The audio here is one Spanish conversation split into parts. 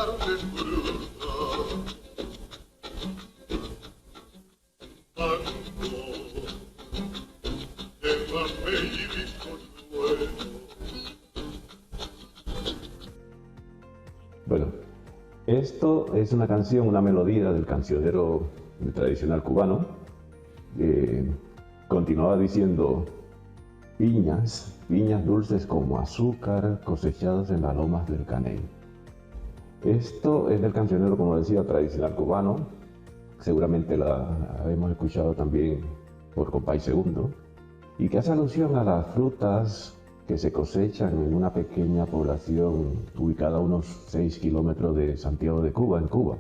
darles fruta. Mango de mamey y bizcochuelo. Bueno, esto es una canción, una melodía del cancionero tradicional cubano. Continuaba diciendo: piñas dulces como azúcar cosechadas en las lomas del Caney. Esto es del cancionero, como decía, tradicional cubano. Seguramente la hemos escuchado también por Compay Segundo, y que hace alusión a las frutas que se cosechan en una pequeña población ubicada a unos 6 kilómetros de Santiago de Cuba, en Cuba,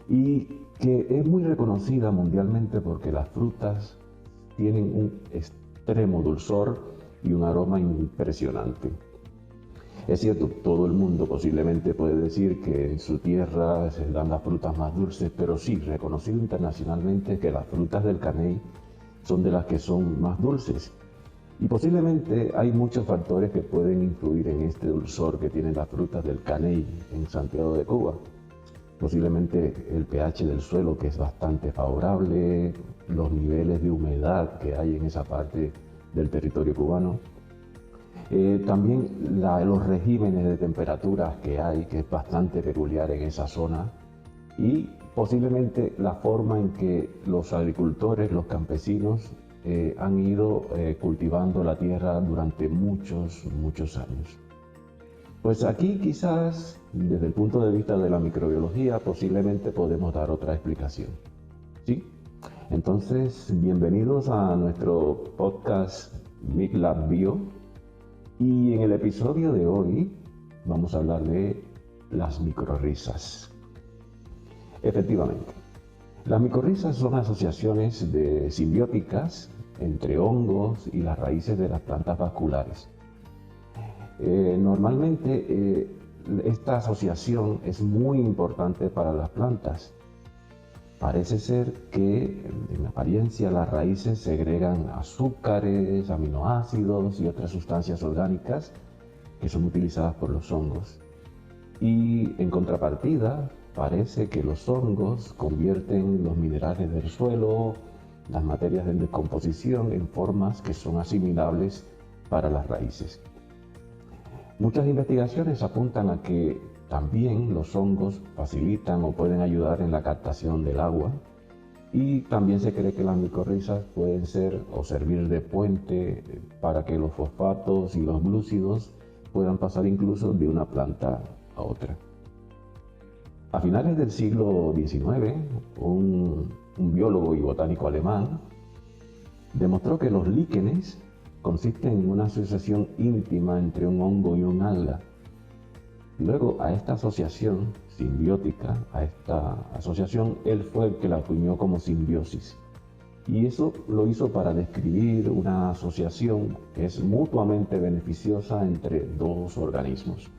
y que es muy reconocida mundialmente porque las frutas tienen un extremo dulzor y un aroma impresionante. Es cierto, todo el mundo posiblemente puede decir que en su tierra se dan las frutas más dulces, pero sí, reconocido internacionalmente que las frutas del Caney son de las que son más dulces. Y posiblemente hay muchos factores que pueden influir en este dulzor que tienen las frutas del Caney en Santiago de Cuba. Posiblemente el pH del suelo, que es bastante favorable, los niveles de humedad que hay en esa parte del territorio cubano, también los regímenes de temperaturas que hay, que es bastante peculiar en esa zona, y posiblemente la forma en que los agricultores, los campesinos, han ido cultivando la tierra durante muchos años. Pues aquí quizás, desde el punto de vista de la microbiología, posiblemente podemos dar otra explicación. ¿Sí? Entonces, bienvenidos a nuestro podcast MicLab Bio, y en el episodio de hoy vamos a hablar de las micorrizas. Efectivamente, las micorrizas son asociaciones simbióticas entre hongos y las raíces de las plantas vasculares. Normalmente esta asociación es muy importante para las plantas. Parece ser que en apariencia las raíces segregan azúcares, aminoácidos y otras sustancias orgánicas que son utilizadas por los hongos. Y en contrapartida, parece que los hongos convierten los minerales del suelo, las materias de descomposición, en formas que son asimilables para las raíces. Muchas investigaciones apuntan a que también los hongos facilitan o pueden ayudar en la captación del agua, y también se cree que las micorrizas pueden ser o servir de puente para que los fosfatos y los glúcidos puedan pasar incluso de una planta a otra. A finales del siglo XIX, un biólogo y botánico alemán demostró que los líquenes consisten en una asociación íntima entre un hongo y un alga. Luego, a esta asociación simbiótica, a esta asociación, él fue el que la acuñó como simbiosis. Y eso lo hizo para describir una asociación que es mutuamente beneficiosa entre dos organismos.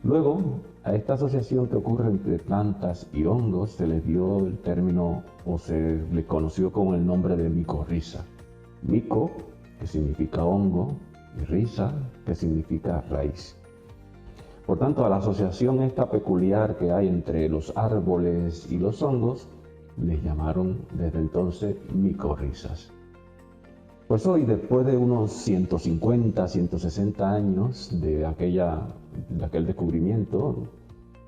Luego, a esta asociación que ocurre entre plantas y hongos se les dio el término, o se le conoció con el nombre de micorriza. Mico, que significa hongo, y riza, que significa raíz. Por tanto, a la asociación esta peculiar que hay entre los árboles y los hongos, les llamaron desde entonces micorrizas. Pues hoy, después de unos 150, 160 años de aquel descubrimiento,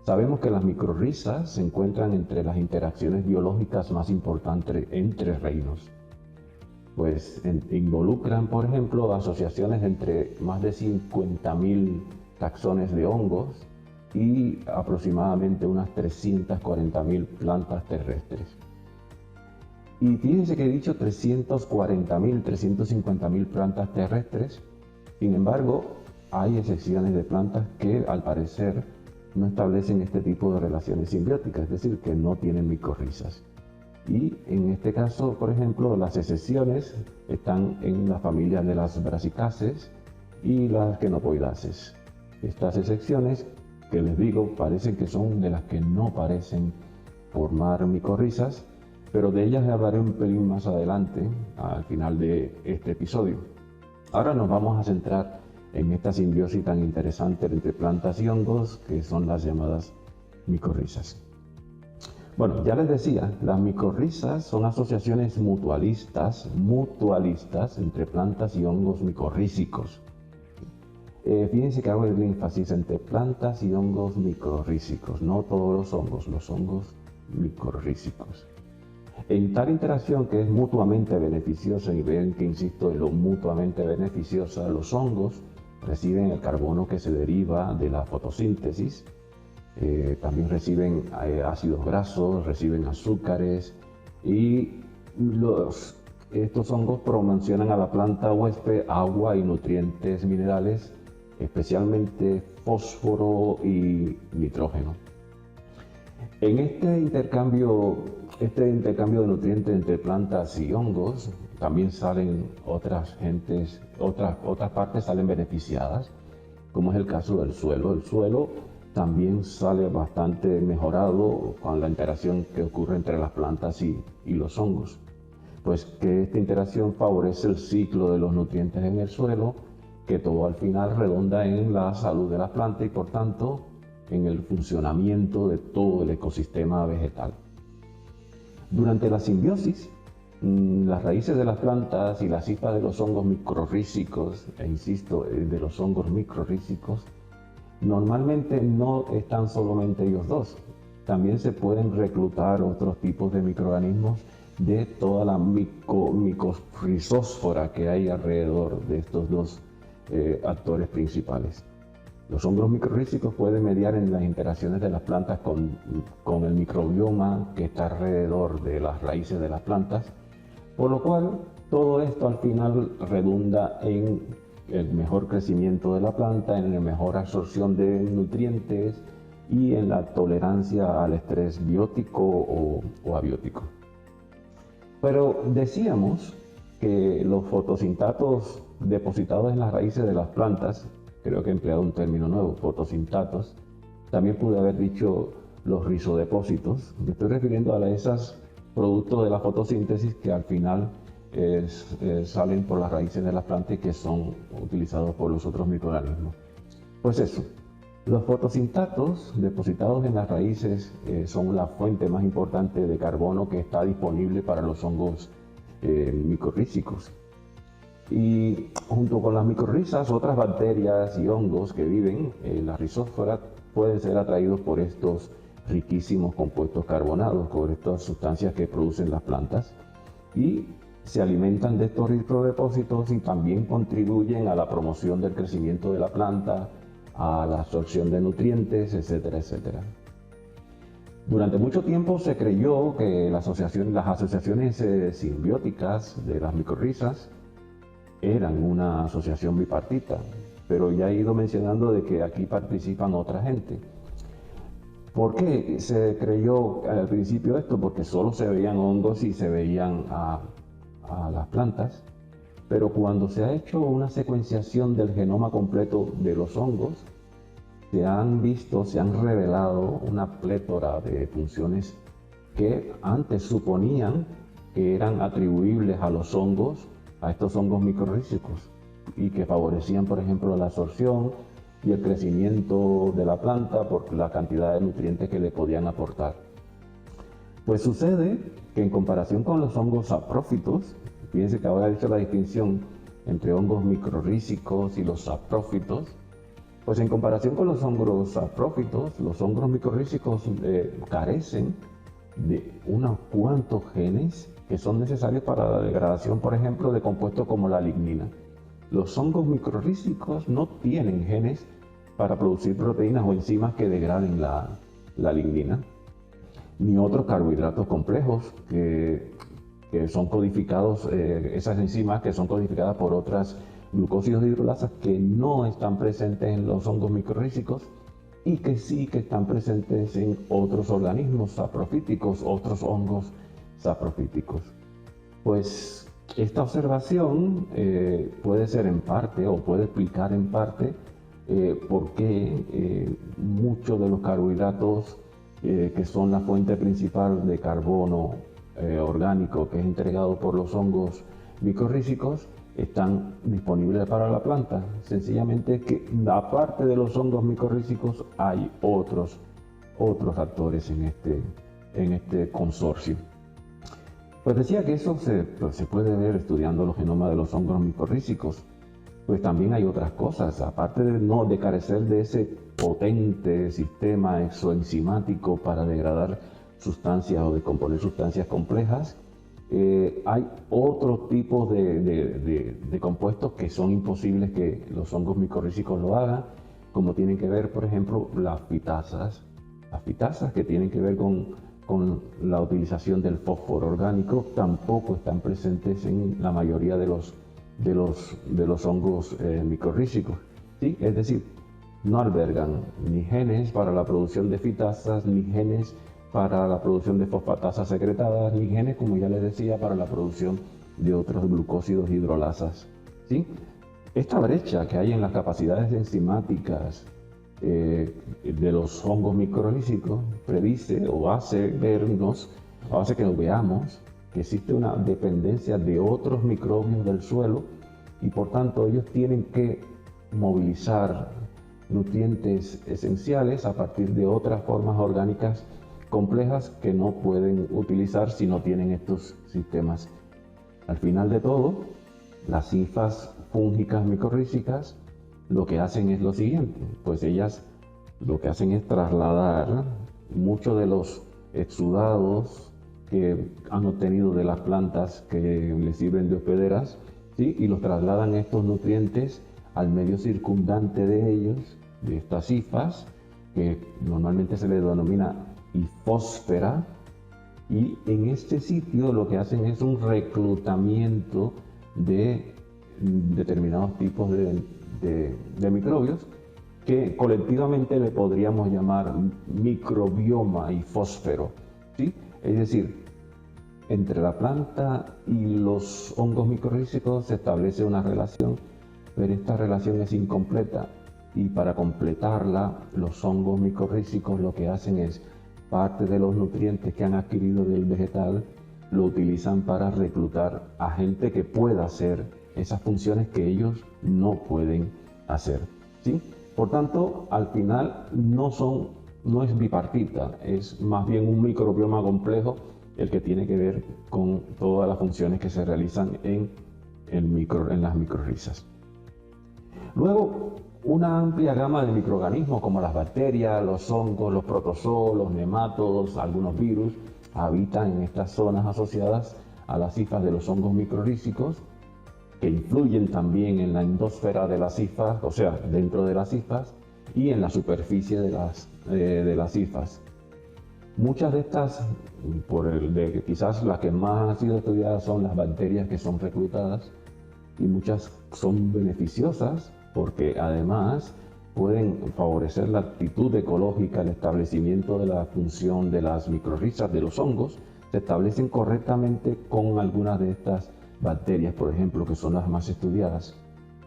sabemos que las micorrizas se encuentran entre las interacciones biológicas más importantes entre reinos. Pues involucran, por ejemplo, asociaciones entre más de 50.000 taxones de hongos y aproximadamente unas 340.000 plantas terrestres. Y fíjense que he dicho 340.000, 350.000 plantas terrestres. Sin embargo, hay excepciones de plantas que al parecer no establecen este tipo de relaciones simbióticas, es decir, que no tienen micorrizas. Y en este caso, por ejemplo, las excepciones están en la familia de las brassicaceae y las quenopoidaceae. Estas excepciones, que les digo, parecen que son de las que no parecen formar micorrizas, pero de ellas hablaré un pelín más adelante, al final de este episodio. Ahora nos vamos a centrar en esta simbiosis tan interesante entre plantas y hongos, que son las llamadas micorrizas. Bueno, ya les decía, las micorrizas son asociaciones mutualistas entre plantas y hongos micorrízicos. Fíjense que hago el énfasis entre plantas y hongos micorrízicos, no todos los hongos micorrízicos. En tal interacción que es mutuamente beneficiosa, y ven que insisto en lo mutuamente beneficiosa, los hongos reciben el carbono que se deriva de la fotosíntesis, también reciben ácidos grasos, reciben azúcares, y estos hongos proporcionan a la planta huésped agua y nutrientes minerales, especialmente fósforo y nitrógeno. En este intercambio de nutrientes entre plantas y hongos, también salen otras partes salen beneficiadas, como es el caso del suelo. El suelo también sale bastante mejorado con la interacción que ocurre entre las plantas y los hongos, pues que esta interacción favorece el ciclo de los nutrientes en el suelo, que todo al final redunda en la salud de la planta y por tanto en el funcionamiento de todo el ecosistema vegetal. Durante la simbiosis, las raíces de las plantas y las hifas de los hongos micorrízicos, insisto, de los hongos micorrízicos, normalmente no están solamente ellos dos. También se pueden reclutar otros tipos de microorganismos de toda la micorrizósfora que hay alrededor de estos dos actores principales. Los hongos micorrízicos pueden mediar en las interacciones de las plantas con el microbioma que está alrededor de las raíces de las plantas, por lo cual todo esto al final redunda en el mejor crecimiento de la planta, en la mejor absorción de nutrientes y en la tolerancia al estrés biótico o abiótico. Pero decíamos que los fotosintatos depositados en las raíces de las plantas, creo que he empleado un término nuevo, fotosintatos, también pude haber dicho los rizodepósitos. Me estoy refiriendo a esos productos de la fotosíntesis que al final salen por las raíces de las plantas y que son utilizados por los otros microorganismos. Pues eso, los fotosintatos depositados en las raíces son la fuente más importante de carbono que está disponible para los hongos micorrízicos. Y junto con las micorrizas, otras bacterias y hongos que viven en la rizósfera pueden ser atraídos por estos riquísimos compuestos carbonados, por estas sustancias que producen las plantas, y se alimentan de estos rizodepósitos y también contribuyen a la promoción del crecimiento de la planta, a la absorción de nutrientes, etcétera, etcétera. Durante mucho tiempo se creyó que las asociaciones simbióticas de las micorrizas eran una asociación bipartita, pero ya he ido mencionando de que aquí participan otra gente. ¿Por qué se creyó al principio esto? Porque solo se veían hongos y se veían a las plantas, pero cuando se ha hecho una secuenciación del genoma completo de los hongos, se han revelado una plétora de funciones que antes suponían que eran atribuibles a los hongos, a estos hongos micorrízicos, y que favorecían, por ejemplo, la absorción y el crecimiento de la planta por la cantidad de nutrientes que le podían aportar. Pues sucede que en comparación con los hongos saprófitos, fíjense que ahora he hecho la distinción entre hongos micorrízicos y los saprófitos, pues en comparación con los hongos saprófitos, los hongos micorrízicos carecen de unos cuantos genes que son necesarios para la degradación, por ejemplo, de compuestos como la lignina. Los hongos micorrízicos no tienen genes para producir proteínas o enzimas que degraden la lignina, ni otros carbohidratos complejos que son codificados, esas enzimas que son codificadas por otras glucósidos hidrolasas que no están presentes en los hongos micorrízicos y que sí que están presentes en otros organismos saprofíticos, otros hongos saprofíticos. Pues esta observación puede ser en parte o puede explicar en parte por qué muchos de los carbohidratos que son la fuente principal de carbono orgánico que es entregado por los hongos micorrízicos están disponibles para la planta. Sencillamente que aparte de los hongos micorrízicos hay otros actores en este consorcio. Pues decía que eso se puede ver estudiando los genomas de los hongos micorrízicos. Pues también hay otras cosas, aparte de carecer de ese potente sistema exoenzimático para degradar sustancias o descomponer sustancias complejas, hay otros tipos de compuestos que son imposibles que los hongos micorrízicos lo hagan, como tienen que ver, por ejemplo, las fitasas. Las fitasas que tienen que ver con la utilización del fósforo orgánico tampoco están presentes en la mayoría de los hongos micorrízicos, ¿sí? Es decir, no albergan ni genes para la producción de fitasas, ni genes para la producción de fosfatasas secretadas, ni genes, como ya les decía, para la producción de otros glucósidos hidrolasas, ¿sí? Esta brecha que hay en las capacidades enzimáticas de los hongos micorrízicos predice o hace que nos veamos que existe una dependencia de otros microbios del suelo y por tanto ellos tienen que movilizar nutrientes esenciales a partir de otras formas orgánicas complejas que no pueden utilizar si no tienen estos sistemas. Al final de todo, las hifas fúngicas micorrízicas lo que hacen es lo siguiente, pues ellas lo que hacen es trasladar muchos de los exudados que han obtenido de las plantas que les sirven de hospederas, ¿sí? Y los trasladan estos nutrientes al medio circundante de ellos, de estas hifas, que normalmente se le denomina hifósfera, y en este sitio lo que hacen es un reclutamiento de determinados tipos de microbios que colectivamente le podríamos llamar microbioma hifósfero, ¿sí? Es decir, entre la planta y los hongos micorrízicos se establece una relación, pero esta relación es incompleta y para completarla los hongos micorrízicos lo que hacen es parte de los nutrientes que han adquirido del vegetal lo utilizan para reclutar a gente que pueda hacer esas funciones que ellos no pueden hacer, ¿sí? Por tanto, al final no es bipartita, es más bien un microbioma complejo el que tiene que ver con todas las funciones que se realizan en las micorrizas. Luego, una amplia gama de microorganismos como las bacterias, los hongos, los protozoos, los nemátodos, algunos virus, habitan en estas zonas asociadas a las hifas de los hongos micorrízicos, que influyen también en la endosfera de las hifas, o sea, dentro de las hifas, y en la superficie de las hifas. Muchas de estas, quizás las que más han sido estudiadas son las bacterias que son reclutadas, y muchas son beneficiosas porque además pueden favorecer la actitud ecológica, el establecimiento de la función de las micorrizas de los hongos, se establecen correctamente con algunas de estas bacterias, por ejemplo, que son las más estudiadas.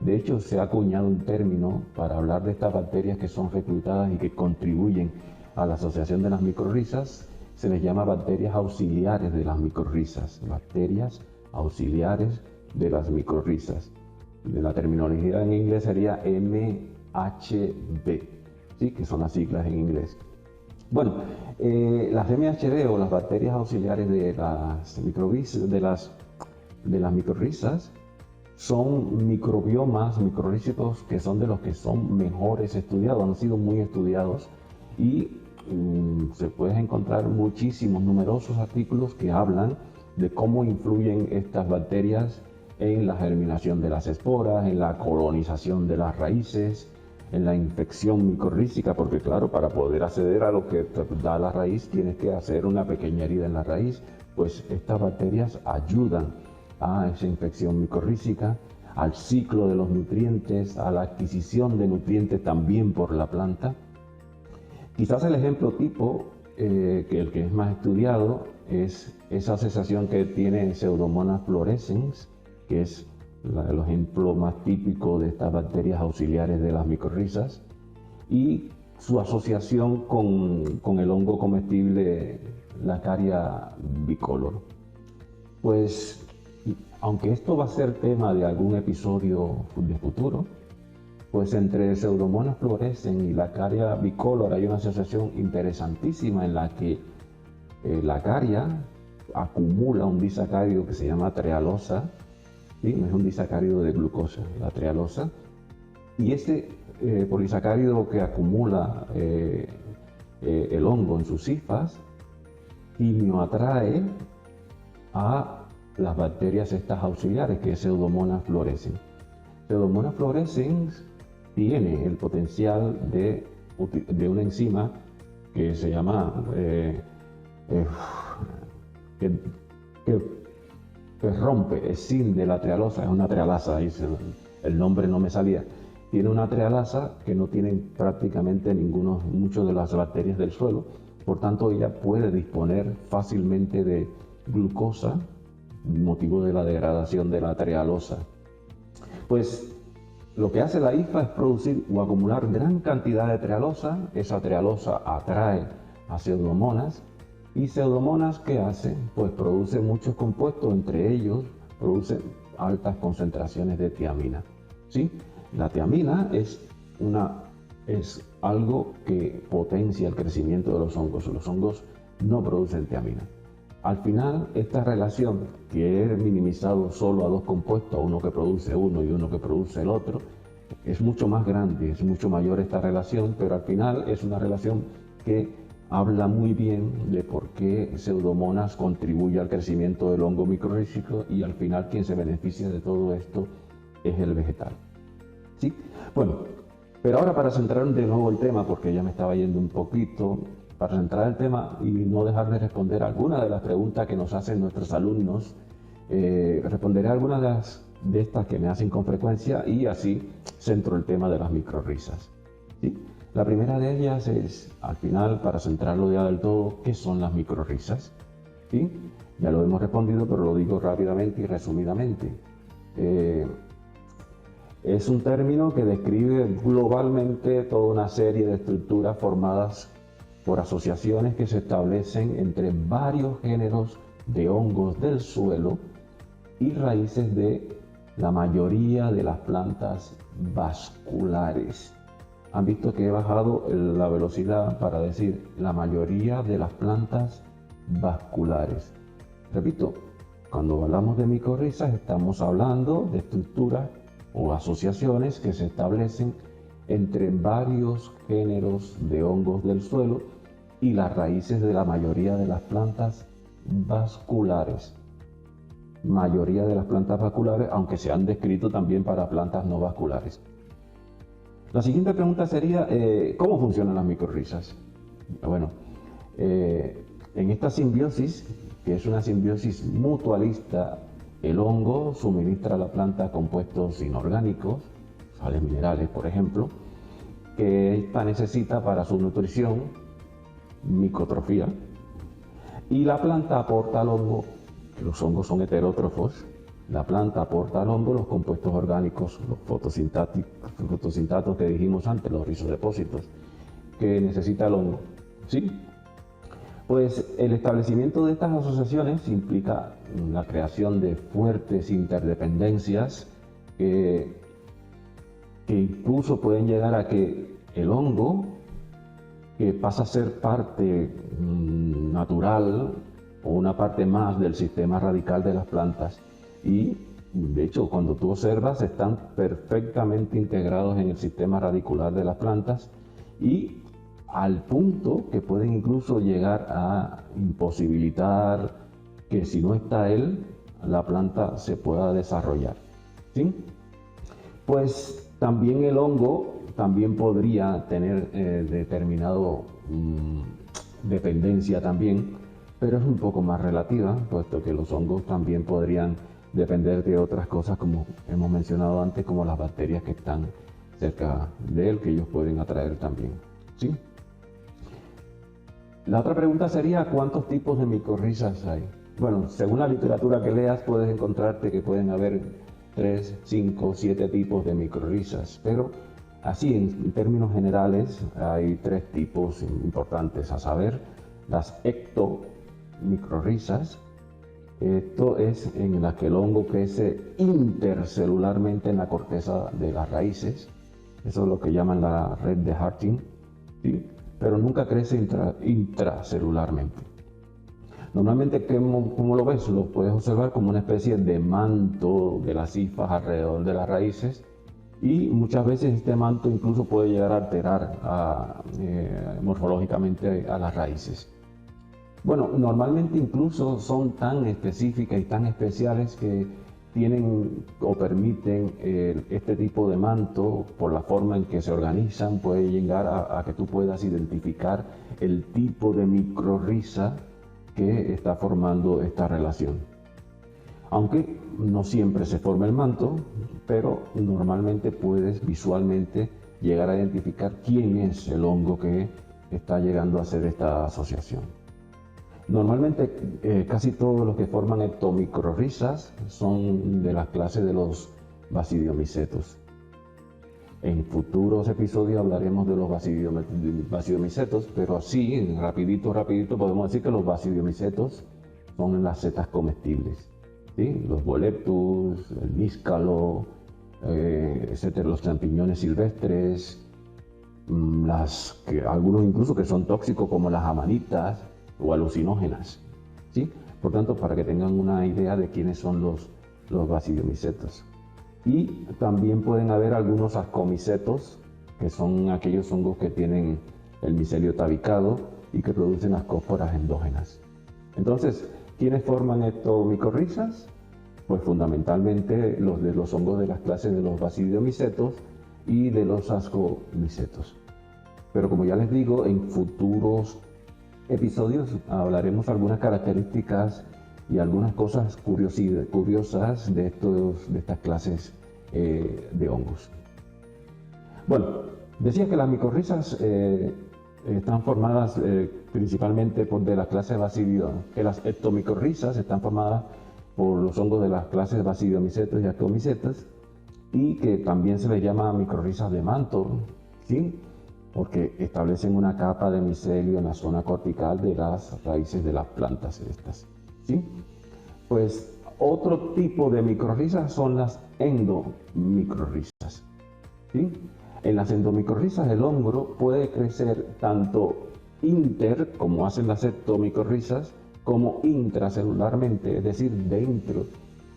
De hecho, se ha acuñado un término para hablar de estas bacterias que son reclutadas y que contribuyen a la asociación de las micorrizas, se les llama bacterias auxiliares de las micorrizas, bacterias auxiliares de las micorrizas. La terminología en inglés sería MHB, ¿sí? Que son las siglas en inglés. Bueno, las MHB o las bacterias auxiliares de las micorrizas son microbiomas micorrízicos que son de los que son mejores estudiados, han sido muy estudiados y se pueden encontrar numerosos artículos que hablan de cómo influyen estas bacterias en la germinación de las esporas, en la colonización de las raíces, en la infección micorrízica, porque claro, para poder acceder a lo que da la raíz tienes que hacer una pequeña herida en la raíz, pues estas bacterias ayudan a esa infección micorrízica, al ciclo de los nutrientes, a la adquisición de nutrientes también por la planta. Quizás el ejemplo tipo, el que es más estudiado, es esa asociación que tiene Pseudomonas fluorescens, que es el ejemplo más típico de estas bacterias auxiliares de las micorrizas, y su asociación con el hongo comestible Lacaria bicolor. Pues aunque esto va a ser tema de algún episodio de futuro, pues entre Pseudomonas fluorescens y Laccaria bicolor hay una asociación interesantísima en la que Laccaria acumula un disacárido que se llama trealosa, ¿sí? Es un disacárido de glucosa, la trealosa, y este polisacárido que acumula el hongo en sus hifas quimioatrae a las bacterias estas auxiliares, que es Pseudomonas fluorescens. Pseudomonas fluorescens tiene el potencial de una enzima que se llama que rompe, es sin de la trealosa, es una trealasa, el nombre no me salía. Tiene una trealasa que no tienen prácticamente muchas de las bacterias del suelo, por tanto ella puede disponer fácilmente de glucosa, motivo de la degradación de la trealosa. Pues lo que hace la hifa es producir o acumular gran cantidad de trealosa, esa trealosa atrae a Pseudomonas, y Pseudomonas, ¿qué hace? Pues produce muchos compuestos, entre ellos produce altas concentraciones de tiamina, ¿sí? La tiamina es algo que potencia el crecimiento de los hongos no producen tiamina. Al final, esta relación, que he minimizado solo a dos compuestos, uno que produce uno y uno que produce el otro, es mucho más grande, es mucho mayor esta relación, pero al final es una relación que habla muy bien de por qué Pseudomonas contribuye al crecimiento del hongo microrrízico y al final quien se beneficia de todo esto es el vegetal. ¿Sí? Bueno, pero ahora para centrar de nuevo el tema, porque ya me estaba yendo un poquito, para centrar el tema y no dejar de responder algunas de las preguntas que nos hacen nuestros alumnos, responderé algunas de estas que me hacen con frecuencia y así centro el tema de las microrrizas. ¿Sí? La primera de ellas es, al final, para centrarlo ya del todo, ¿qué son las microrrizas? ¿Sí? Ya lo hemos respondido, pero lo digo rápidamente y resumidamente. Es un término que describe globalmente toda una serie de estructuras formadas por asociaciones que se establecen entre varios géneros de hongos del suelo y raíces de la mayoría de las plantas vasculares. Han visto que he bajado la velocidad para decir la mayoría de las plantas vasculares. Repito, cuando hablamos de micorrizas estamos hablando de estructuras o asociaciones que se establecen entre varios géneros de hongos del suelo y las raíces de la mayoría de las plantas vasculares. Mayoría de las plantas vasculares, aunque se han descrito también para plantas no vasculares. La siguiente pregunta sería, ¿cómo funcionan las micorrizas? Bueno, en esta simbiosis, que es una simbiosis mutualista, el hongo suministra a la planta compuestos inorgánicos, sales minerales por ejemplo, que ésta necesita para su nutrición, micotrofía, y la planta aporta al hongo, los hongos son heterótrofos, la planta aporta al hongo los compuestos orgánicos, los fotosintatos que dijimos antes, los rizodepósitos, que necesita el hongo. ¿Sí? Pues el establecimiento de estas asociaciones implica la creación de fuertes interdependencias que incluso pueden llegar a que el hongo, que pasa a ser parte natural o una parte más del sistema radical de las plantas, y de hecho cuando tú observas están perfectamente integrados en el sistema radicular de las plantas y al punto que pueden incluso llegar a imposibilitar que si no está él, la planta se pueda desarrollar. ¿Sí? Pues también el hongo también podría tener determinado dependencia también, pero es un poco más relativa, puesto que los hongos también podrían depender de otras cosas, como hemos mencionado antes, como las bacterias que están cerca de él, que ellos pueden atraer también. ¿Sí? La otra pregunta sería, ¿cuántos tipos de micorrizas hay? Bueno, según la literatura que leas, puedes encontrarte que pueden haber 3, 5, 7 tipos de micorrizas, pero así en términos generales hay 3 tipos importantes, a saber, las ectomicorrizas, Esto es en la que el hongo crece intercelularmente en la corteza de las raíces. Eso es lo que llaman la red de Harting, ¿sí? Pero nunca crece intracelularmente. Normalmente, ¿cómo lo ves? Lo puedes observar como una especie de manto de las hifas alrededor de las raíces, y muchas veces este manto incluso puede llegar a alterar morfológicamente a las raíces. Bueno, normalmente incluso son tan específicas y tan especiales que tienen o permiten este tipo de manto, por la forma en que se organizan, puede llegar a que tú puedas identificar el tipo de microrriza que está formando esta relación. Aunque no siempre se forma el manto, pero normalmente puedes visualmente llegar a identificar quién es el hongo que está llegando a hacer esta asociación. Normalmente casi todos los que forman ectomicrorrizas son de las clases de los basidiomycetos. En futuros episodios hablaremos de los basidiomycetos, pero así, rapidito, podemos decir que los basidiomycetos son las setas comestibles, ¿sí? Los Boleptus, el níscalo, etcétera, los champiñones silvestres, algunos incluso que son tóxicos como las amanitas o alucinógenas, ¿sí? Por tanto, para que tengan una idea de quiénes son los basidiomycetos. Y también pueden haber algunos ascomicetos, que son aquellos hongos que tienen el micelio tabicado y que producen ascósporas endógenas. Entonces, ¿quiénes forman ectomicrorrizas? Pues fundamentalmente los hongos de las clases de los basidiomycetos y de los ascomicetos. Pero como ya les digo, en futuros episodios hablaremos algunas características y algunas cosas curiosas de estas clases de hongos. Bueno, decía que las micorrizas están formadas principalmente de la clase que las ectomicorrizas están formadas por los hongos de las clases basidiomycetos y ascomicetos, y que también se les llama micorrizas de manto, ¿sí? Porque establecen una capa de micelio en la zona cortical de las raíces de las plantas estas, ¿sí? Pues otro tipo de micorrizas son las endomicorrizas, ¿sí? En las endomicorrizas el hongo puede crecer tanto como hacen las ectomicorrizas, como intracelularmente, es decir, dentro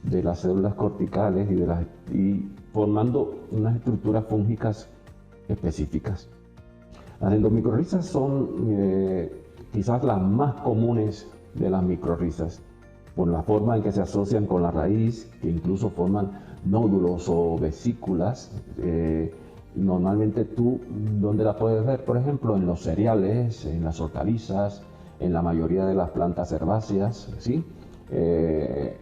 de las células corticales y formando unas estructuras fúngicas específicas. Las endomicorrizas son quizás las más comunes de las micorrizas, por la forma en que se asocian con la raíz, que incluso forman nódulos o vesículas. Normalmente ¿dónde la puedes ver? Por ejemplo, en los cereales, en las hortalizas, en la mayoría de las plantas herbáceas, ¿sí? Que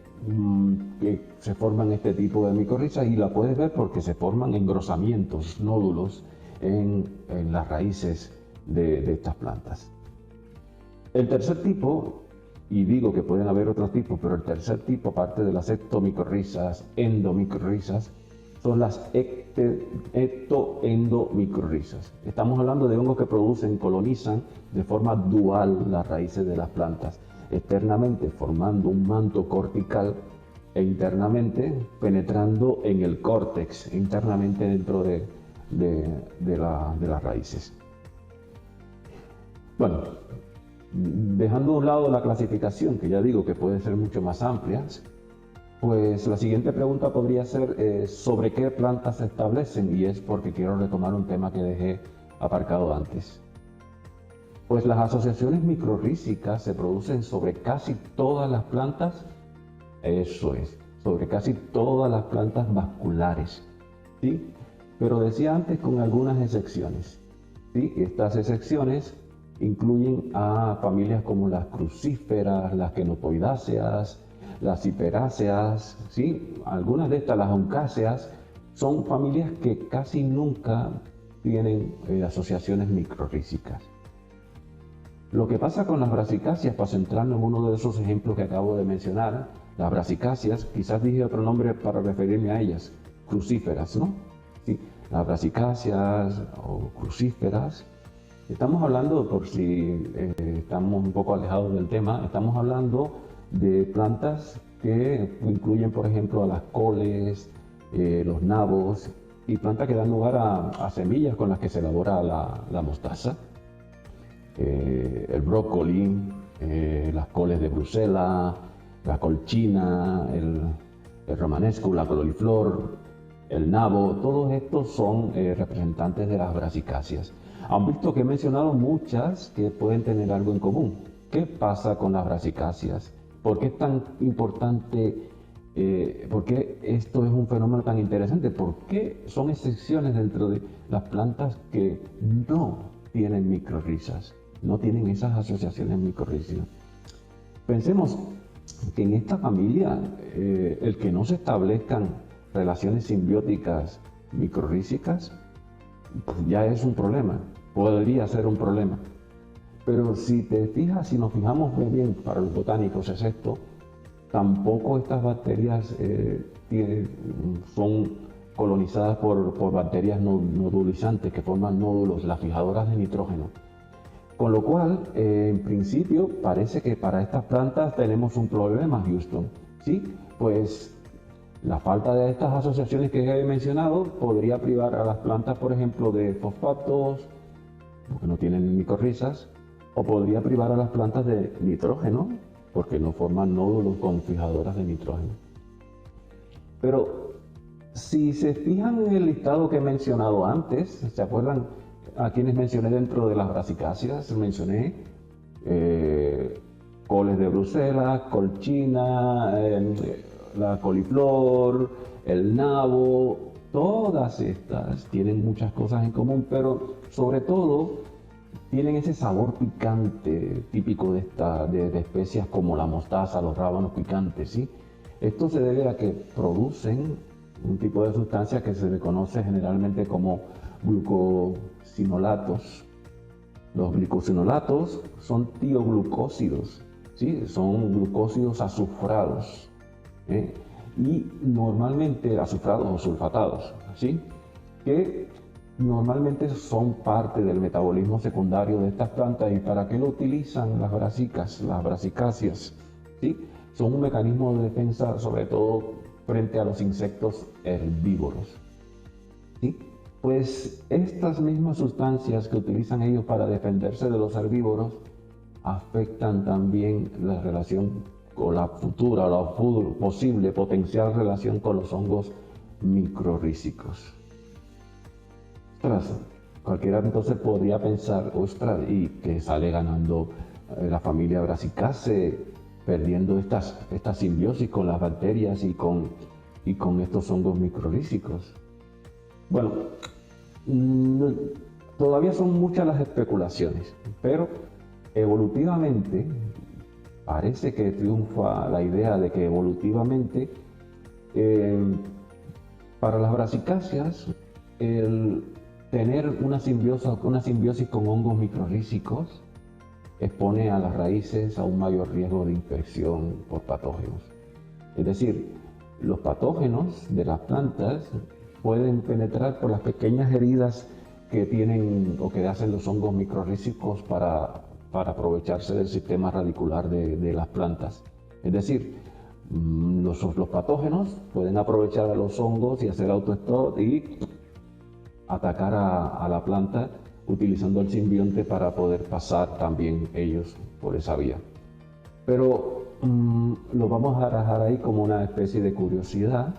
se forman este tipo de micorrizas, y la puedes ver porque se forman engrosamientos, nódulos en las raíces de estas plantas. El tercer tipo, y digo que pueden haber otros tipos, pero el tercer tipo, aparte de las ectomicorrizas, endomicorrizas, son las ectoendomicorrizas. Estamos hablando de hongos que colonizan de forma dual las raíces de las plantas, externamente formando un manto cortical e internamente penetrando en el córtex, internamente dentro de las raíces. Bueno, dejando a un lado la clasificación, que ya digo que puede ser mucho más amplia, pues la siguiente pregunta podría ser sobre qué plantas se establecen, y es porque quiero retomar un tema que dejé aparcado antes. Pues las asociaciones microrrízicas se producen sobre casi todas las plantas, eso es, sobre casi todas las plantas vasculares, ¿sí? Pero decía antes con algunas excepciones, ¿sí? Estas excepciones incluyen a familias como las crucíferas, las quenopoidáceas, las hiperáceas, ¿sí? Algunas de estas, las oncáceas, son familias que casi nunca tienen asociaciones microrrízicas. Lo que pasa con las brasicáceas, para centrarnos en uno de esos ejemplos que acabo de mencionar, las brasicáceas, quizás dije otro nombre para referirme a ellas, crucíferas, ¿no? Sí, las brasicáceas o crucíferas. Estamos hablando, por si estamos un poco alejados del tema, estamos hablando de plantas que incluyen, por ejemplo, a las coles, los nabos y plantas que dan lugar a semillas con las que se elabora la mostaza, el brócoli, las coles de Bruselas, la colchina, el romanesco, la coliflor, el nabo, todos estos son representantes de las brasicáceas. Han visto que he mencionado muchas que pueden tener algo en común. ¿Qué pasa con las brasicáceas? ¿Por qué es tan importante? ¿Por qué esto es un fenómeno tan interesante? ¿Por qué son excepciones dentro de las plantas que no tienen micorrizas? No tienen esas asociaciones micorríceas. Pensemos que en esta familia el que no se establezcan relaciones simbióticas micorrícicas pues ya es un problema, podría ser un problema. Pero si te fijas, si nos fijamos muy bien, para los botánicos es esto, tampoco estas bacterias son colonizadas por bacterias nodulizantes que forman nódulos, las fijadoras de nitrógeno. Con lo cual, en principio, parece que para estas plantas tenemos un problema, Houston. ¿Sí? Pues la falta de estas asociaciones que he mencionado podría privar a las plantas, por ejemplo, de fosfatos, porque no tienen micorrizas, o podría privar a las plantas de nitrógeno, porque no forman nódulos con fijadoras de nitrógeno. Pero si se fijan en el listado que he mencionado antes, ¿se acuerdan a quienes mencioné dentro de las brasicáceas? Mencioné coles de Bruselas, colchina, la coliflor, el nabo, todas estas tienen muchas cosas en común, pero sobre todo tienen ese sabor picante típico de especias como la mostaza, los rábanos picantes, ¿sí? Esto se debe a que producen un tipo de sustancia que se le conoce generalmente como glucosinolatos. Los glicosinolatos son tioglucósidos, ¿sí? Son glucósidos azufrados. Y normalmente azufrados o sulfatados, ¿sí? Que normalmente son parte del metabolismo secundario de estas plantas. ¿Y para qué lo utilizan las brasicáceas? ¿Sí? Son un mecanismo de defensa, sobre todo frente a los insectos herbívoros. ¿Sí? Pues estas mismas sustancias que utilizan ellos para defenderse de los herbívoros afectan también la relación con la futura o la posible potencial relación con los hongos microrrícicos. Cualquiera entonces podría pensar, ostras, y que sale ganando la familia Brassicaceae, perdiendo esta simbiosis con las bacterias y con estos hongos microrrícicos. Bueno, todavía son muchas las especulaciones, pero evolutivamente parece que triunfa la idea de que evolutivamente para las brasicáceas el tener una simbiosis con hongos microrrícicos expone a las raíces a un mayor riesgo de infección por patógenos. Es decir, los patógenos de las plantas pueden penetrar por las pequeñas heridas que tienen o que hacen los hongos microrrícicos para aprovecharse del sistema radicular de las plantas. Es decir, los patógenos pueden aprovechar a los hongos y hacer autostop y atacar a la planta utilizando el simbionte para poder pasar también ellos por esa vía. Pero lo vamos a dejar ahí como una especie de curiosidad,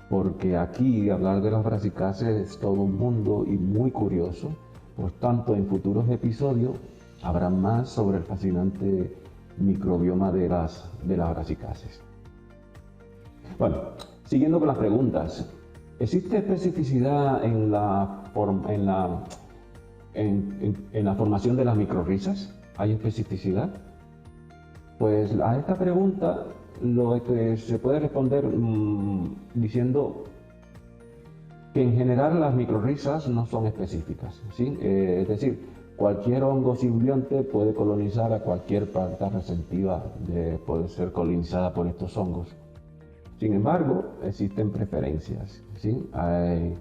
porque aquí hablar de las brasicáceas es todo un mundo y muy curioso. Por tanto, en futuros episodios habrá más sobre el fascinante microbioma de las brasicáceas. Bueno, siguiendo con las preguntas, ¿existe especificidad en la formación de las microrrizas? ¿Hay especificidad? Pues a esta pregunta se puede responder diciendo que en general las microrrizas no son específicas, ¿sí? Es decir, cualquier hongo simbionte puede colonizar a cualquier planta receptiva de poder ser colonizada por estos hongos. Sin embargo, existen preferencias, ¿sí? Hay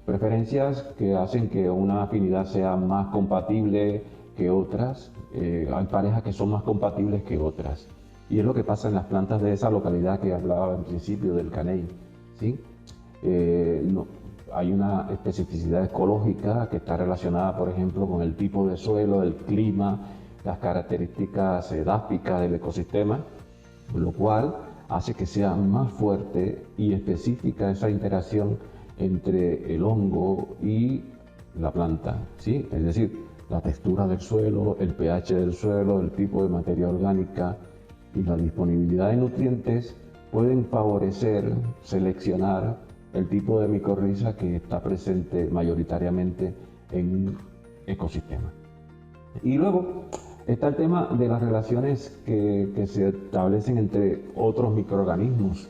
preferencias que hacen que una afinidad sea más compatible que otras. Hay parejas que son más compatibles que otras. Y es lo que pasa en las plantas de esa localidad que hablaba al principio del Caney, ¿sí? Hay una especificidad ecológica que está relacionada, por ejemplo, con el tipo de suelo, el clima, las características edáficas del ecosistema, lo cual hace que sea más fuerte y específica esa interacción entre el hongo y la planta, ¿sí? Es decir, la textura del suelo, el pH del suelo, el tipo de materia orgánica y la disponibilidad de nutrientes pueden favorecer, seleccionar el tipo de micorriza que está presente mayoritariamente en un ecosistema. Y luego está el tema de las relaciones que se establecen entre otros microorganismos.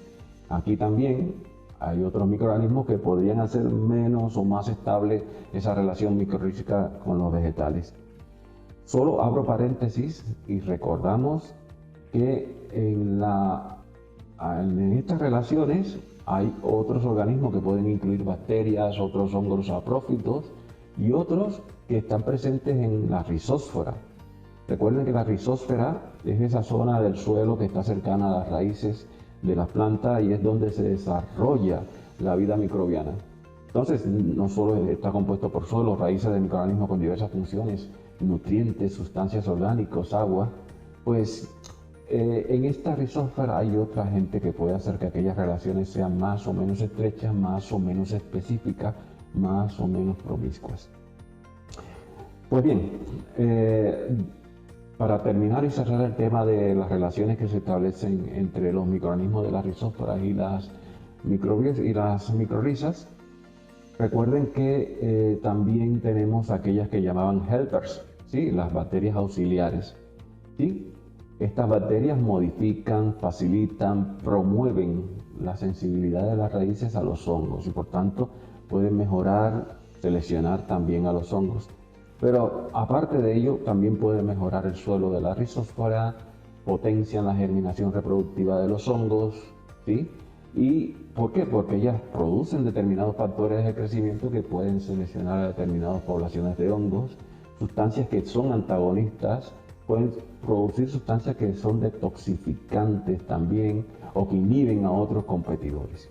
Aquí también hay otros microorganismos que podrían hacer menos o más estable esa relación micorrítica con los vegetales. Solo abro paréntesis y recordamos que en estas relaciones hay otros organismos que pueden incluir bacterias, otros hongos saprófitos y otros que están presentes en la rizósfera. Recuerden que la rizósfera es esa zona del suelo que está cercana a las raíces de las plantas y es donde se desarrolla la vida microbiana. Entonces, no solo está compuesto por suelo, raíces de microorganismos con diversas funciones, nutrientes, sustancias orgánicas, agua, pues en esta rizósfera hay otra gente que puede hacer que aquellas relaciones sean más o menos estrechas, más o menos específicas, más o menos promiscuas. Pues bien, para terminar y cerrar el tema de las relaciones que se establecen entre los microorganismos de las rizósferas y las micorrizas, recuerden que también tenemos aquellas que llamaban helpers, ¿sí? Las bacterias auxiliares, ¿sí? Estas bacterias modifican, facilitan, promueven la sensibilidad de las raíces a los hongos y por tanto pueden mejorar, seleccionar también a los hongos. Pero aparte de ello, también pueden mejorar el suelo de la rizósfera, potencian la germinación reproductiva de los hongos, ¿sí? ¿Y por qué? Porque ellas producen determinados factores de crecimiento que pueden seleccionar a determinadas poblaciones de hongos, sustancias que son antagonistas, pueden producir sustancias que son detoxificantes también o que inhiben a otros competidores.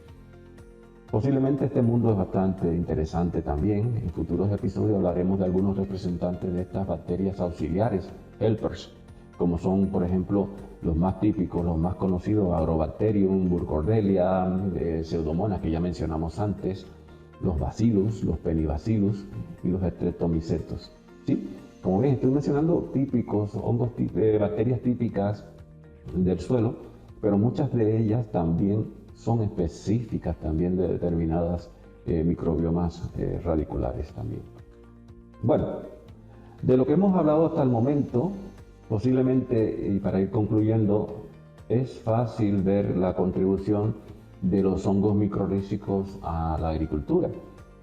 Posiblemente este mundo es bastante interesante también. En futuros episodios hablaremos de algunos representantes de estas bacterias auxiliares, helpers, como son, por ejemplo, los más típicos, los más conocidos, Agrobacterium, Burkholderia, Pseudomonas, que ya mencionamos antes, los bacillus, los penibacillus y los streptomicetos, ¿sí? Como ven, estoy mencionando típicos, hongos, bacterias típicas del suelo, pero muchas de ellas también son específicas también de determinadas microbiomas radiculares también. Bueno, de lo que hemos hablado hasta el momento, posiblemente, y para ir concluyendo, es fácil ver la contribución de los hongos microrrízicos a la agricultura.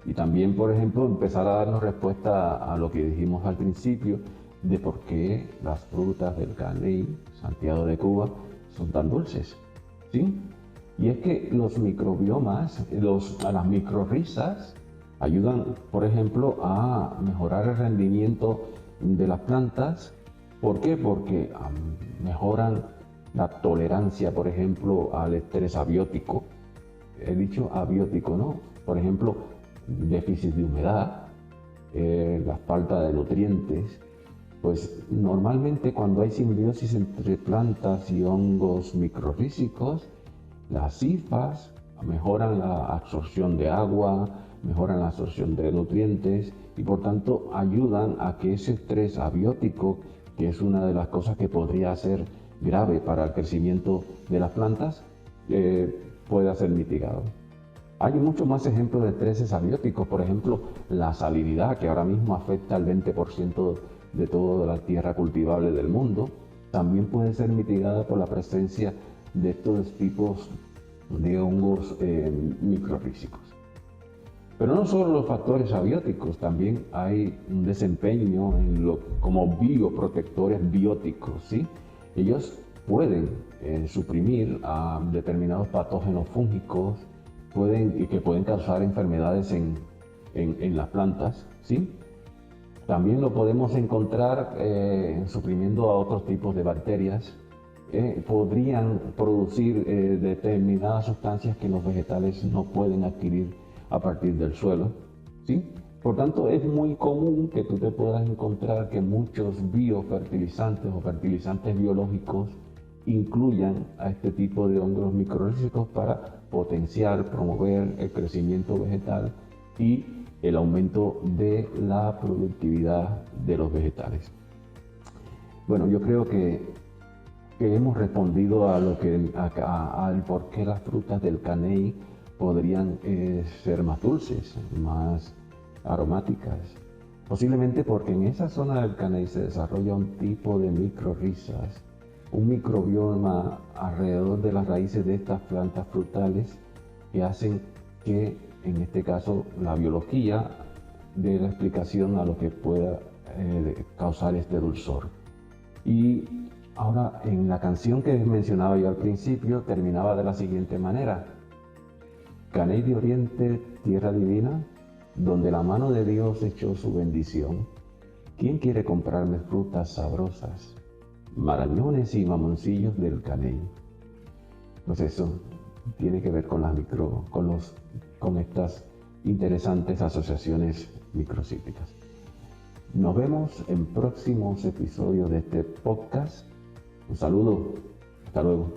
Y también, por ejemplo, empezar a darnos respuesta a lo que dijimos al principio de por qué las frutas del Caney, Santiago de Cuba, son tan dulces, ¿sí? Y es que los microbiomas, las micorrizas, ayudan, por ejemplo, a mejorar el rendimiento de las plantas. ¿Por qué? Porque mejoran la tolerancia, por ejemplo, al estrés abiótico. He dicho abiótico, ¿no? Por ejemplo, déficit de humedad, la falta de nutrientes. Pues normalmente cuando hay simbiosis entre plantas y hongos microrrízicos, las hifas mejoran la absorción de agua, mejoran la absorción de nutrientes y por tanto ayudan a que ese estrés abiótico, que es una de las cosas que podría ser grave para el crecimiento de las plantas, pueda ser mitigado. Hay muchos más ejemplos de estreses abióticos, por ejemplo, la salinidad, que ahora mismo afecta al 20% de toda la tierra cultivable del mundo, también puede ser mitigada por la presencia de estos tipos de hongos microrrízicos. Pero no solo los factores abióticos, también hay un desempeño como bioprotectores bióticos, ¿sí? Ellos pueden suprimir a determinados patógenos fúngicos y que pueden causar enfermedades en las plantas, ¿sí? También lo podemos encontrar suprimiendo a otros tipos de bacterias podrían producir determinadas sustancias que los vegetales no pueden adquirir a partir del suelo, ¿sí? Por tanto, es muy común que tú te puedas encontrar que muchos biofertilizantes o fertilizantes biológicos incluyan a este tipo de hongos microrrízicos para potenciar, promover el crecimiento vegetal y el aumento de la productividad de los vegetales. Bueno, yo creo que hemos respondido a al por qué las frutas del caney podrían ser más dulces, más aromáticas. Posiblemente porque en esa zona del caney se desarrolla un tipo de microrrizas, un microbioma alrededor de las raíces de estas plantas frutales que hacen que, en este caso, la biología dé la explicación a lo que pueda causar este dulzor. Y ahora, en la canción que mencionaba yo al principio, terminaba de la siguiente manera: Caney de Oriente, tierra divina, donde la mano de Dios echó su bendición. ¿Quién quiere comprarme frutas sabrosas, marañones y mamoncillos del caney? Pues eso tiene que ver con con estas interesantes asociaciones microcíclicas. Nos vemos en próximos episodios de este podcast. Un saludo. Hasta luego.